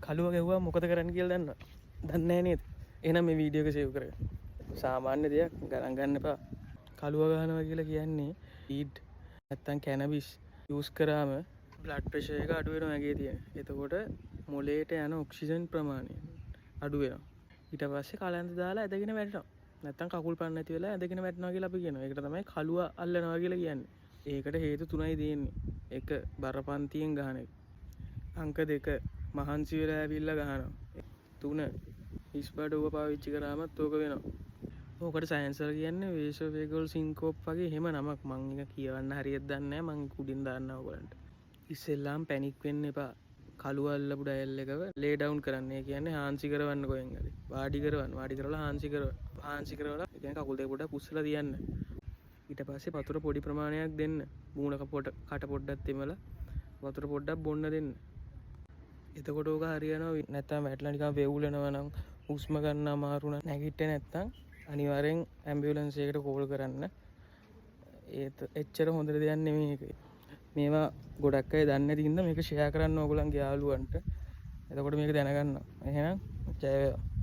කළුව ගැහුවා මොකද කරන්න කියලා දන්නේ නැහැ නේද? එහෙනම් මේ වීඩියෝ එක සේව් කරගන්න. සාමාන්‍ය දෙයක් ගණන් ගන්න එපා. කළුව ගහනවා කියලා කියන්නේ ඊඩ් නැත්තම් කැනබිස් යූස් කරාම බ්ලඩ් ප්‍රෙෂර් එක අඩු වෙනවා ඇගේ තියෙන. එතකොට මොලේට යන ඔක්සිජන් ප්‍රමාණය අඩු වෙනවා. ඊට පස්සේ කලන්ත දාලා ඇදගෙන වැටෙනවා. නැත්තම් කකුල් පන්න නැති වෙලා ඇදගෙන වැටෙනවා කියලා අපි කියනවා. ඒකට තමයි කළුව අල්ලනවා කියලා කියන්නේ. ඒකට හේතු තුනයි තියෙන්නේ. එක බරපන්තියෙන් ගහන එක. අංක 2 මහන්සි වෙලා ඇවිල්ලා ගහනවා. 3 හිස් බඩුව පාවිච්චි කරාමත් ඕක වෙනවා. ඕකට සයන්ස් වල කියන්නේ වේසෝවේගල් සින්කෝප් වගේ එහෙම නමක්. මම එක කියවන්න හරියට දන්නේ නැහැ. මම කුඩින් දාන්නවා ඔයගලන්ට. ඉස්සෙල්ලාම පැනික් වෙන්න එපා. කළුව අල්ලපු ඩයල් එකව ලේ ඩවුන් කරන්න. ඒ කියන්නේ හාන්සි කරවන්න කොහෙන් හරි. වාඩි කරවන්න. වාඩි කරවලා හාන්සි කරවන්න. හාන්සි කරවලා ඒ කියන්නේ කකුල් දෙක පොඩ්ඩක් පුස්සලා තියන්න. ඊට පස්සේ වතුර පොඩි ප්‍රමාණයක් දෙන්න. මූණ කට පොඩ්ඩක් තෙමලා වතුර පොඩ්ඩක් බොන්න දෙන්න. එතකොට ඕක හරියනවා. නැත්තම් වැටලා නිකන් වේවුලනවා නම් හුස්ම ගන්න අමාරු නම් නැගිටින්නේ නැත්තම් අනිවාර්යෙන් ඇම්බියුලන්ස් එකකට කෝල් කරන්න. ඒත් එච්චර හොඳ දෙයක් නෙමෙයි ඒක. මේවා ගොඩක් අය දන්නේ නැති හින්දා මේක ෂෙයා කරන්න ඕගොල්ලන්ගේ යාළුවන්ට. එතකොට මේක දැනගන්නවා. එහෙනම් ජය වේවා.